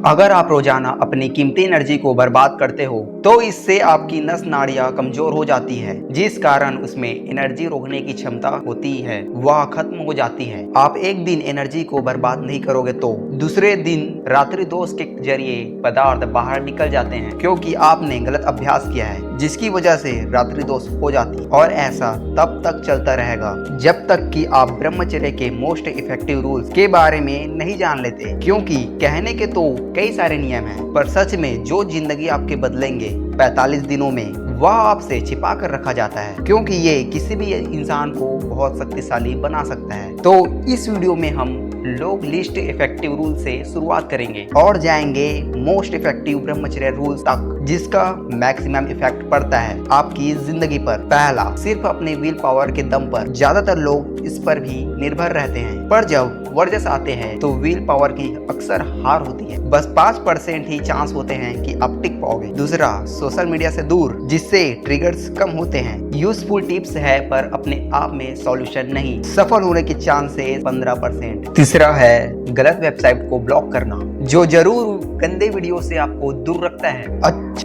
अगर आप रोजाना अपनी कीमती एनर्जी को बर्बाद करते हो तो इससे आपकी नस नाड़ियां कमजोर हो जाती है, जिस कारण उसमें एनर्जी रोकने की क्षमता होती है वह खत्म हो जाती है। आप एक दिन एनर्जी को बर्बाद नहीं करोगे तो दूसरे दिन रात्रि दोष के जरिए पदार्थ बाहर निकल जाते हैं, क्योंकि आपने गलत अभ्यास किया है जिसकी वजह से रात्रि दोष हो जाती है। और ऐसा तब तक चलता रहेगा जब तक कि आप ब्रह्मचर्य के मोस्ट इफेक्टिव रूल्स के बारे में नहीं जान लेते, क्योंकि कहने के तो कई सारे नियम हैं, पर सच में जो जिंदगी आपके बदलेंगे 45 दिनों में वह आपसे छिपा कर रखा जाता है, क्योंकि ये किसी भी इंसान को बहुत शक्तिशाली बना सकता है। तो इस वीडियो में हम लोग लिस्ट इफेक्टिव रूल से शुरुआत करेंगे और जाएंगे मोस्ट इफेक्टिव ब्रह्मचर्य रूल्स तक, जिसका मैक्सिमम इफेक्ट पड़ता है आपकी जिंदगी पर। पहला, सिर्फ अपने विल पावर के दम पर। ज्यादातर लोग इस पर भी निर्भर रहते हैं, पर जब वर्जस आते हैं तो विल पावर की अक्सर हार होती है। बस 5% ही चांस होते हैं कि आप टिक पाओगे। दूसरा, सोशल मीडिया से दूर, जिससे ट्रिगर्स कम होते हैं। यूजफुल टिप्स है पर अपने आप में सॉल्यूशन नहीं। सफल होने की चांसेस 15%। तीसरा है गलत वेबसाइट को ब्लॉक करना, जो जरूर गंदे वीडियो से आपको दूर रखता है।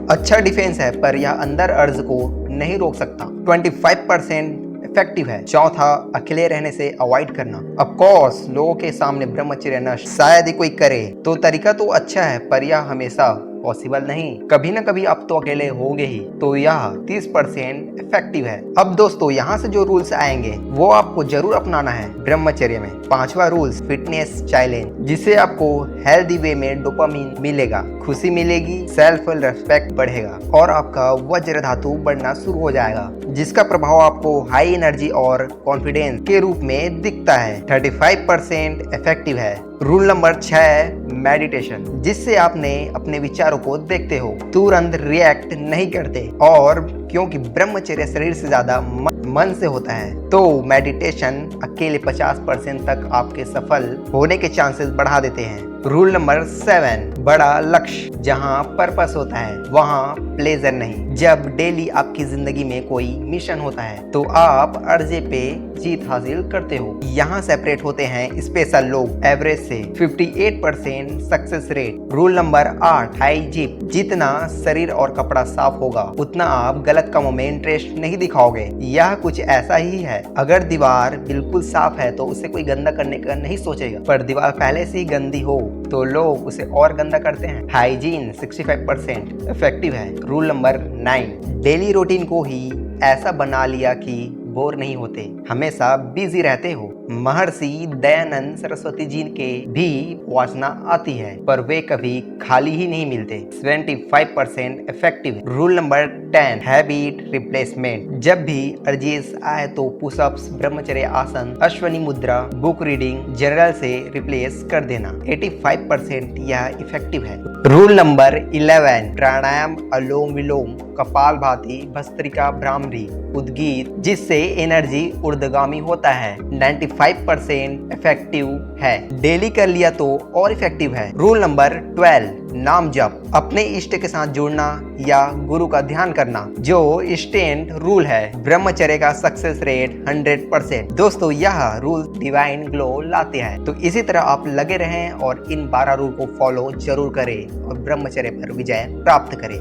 अच्छा डिफेंस है पर यह अंदर अर्ज को नहीं रोक सकता। 25% इफेक्टिव है। चौथा, अकेले रहने से अवॉइड करना। ऑफ कोर्स लोगों के सामने ब्रह्मचर्य नष्ट शायद ही कोई करे तो तरीका तो अच्छा है, पर यह हमेशा पॉसिबल नहीं। कभी ना कभी आप तो अकेले होगे ही, तो यह 30% इफेक्टिव है। अब दोस्तों, यहाँ से जो रूल्स आएंगे वो आपको जरूर अपनाना है ब्रह्मचर्य में। पांचवा रूल्स, फिटनेस चैलेंज, जिससे आपको हेल्दी वे में डोपामिन मिलेगा, खुशी मिलेगी, सेल्फ रेस्पेक्ट बढ़ेगा और आपका वज्र धातु बढ़ना शुरू हो जाएगा, जिसका प्रभाव आपको हाई एनर्जी और कॉन्फिडेंस के रूप में दिखता है। 35% इफेक्टिव है। रूल नंबर 6, मेडिटेशन, जिससे आपने अपने विचारों को देखते हो, तुरंत रिएक्ट नहीं करते, और क्योंकि ब्रह्मचर्य शरीर से ज्यादा मन से होता है, तो मेडिटेशन अकेले 50% तक आपके सफल होने के चांसेस बढ़ा देते हैं। रूल नंबर 7, बड़ा लक्ष्य। जहाँ पर्पस होता है वहाँ प्लेजर नहीं। जब डेली आपकी जिंदगी में कोई मिशन होता है तो आप अर्जे पे जीत हासिल करते हो। यहाँ सेपरेट होते हैं स्पेशल लोग एवरेज से। 58% success rate. Rule number 8, hygiene. जितना शरीर और कपड़ा साफ होगा उतना आप गलत कामों में इंटरेस्ट नहीं दिखाओगे। यह कुछ ऐसा ही है, अगर दीवार बिल्कुल साफ है तो उसे कोई गंदा करने का नहीं सोचेगा, पर दीवार पहले से ही गंदी हो तो लोग उसे और गंदा करते हैं। हाइजीन 65% इफेक्टिव है। रूल नंबर 9, डेली रूटीन को ही ऐसा बना लिया कि बोर नहीं होते, हमेशा बिजी रहते हो। महर्षि दयानंद सरस्वती जी के भी वासना आती है, पर वे कभी खाली ही नहीं मिलते। 75% effective. Rule number 10, habit replacement. जब भी अर्जिस आए तो पुशअप्स, ब्रह्मचर्य आसन, अश्वनी मुद्रा, बुक रीडिंग, जर्नल से रिप्लेस कर देना। 85% यह इफेक्टिव है। रूल नंबर 11, प्राणायाम, अनुलोम विलोम, कपाल भाती, भस्त्रिका, भ्रामरी, उद्गीत, जिससे एनर्जी ऊर्ध्वगामी होता है। 95% इफेक्टिव है। डेली कर लिया तो और इफेक्टिव है। रूल नंबर 12, नाम जप। अपने इष्ट के साथ जुड़ना या गुरु का ध्यान करना, जो इंस्टेंट रूल है। ब्रह्मचर्य का सक्सेस रेट 100%। दोस्तों, यह रूल डिवाइन ग्लो लाते हैं, तो इसी तरह आप लगे रहें और इन 12 रूल को फॉलो जरूर करें और ब्रह्मचर्य पर विजय प्राप्त करें।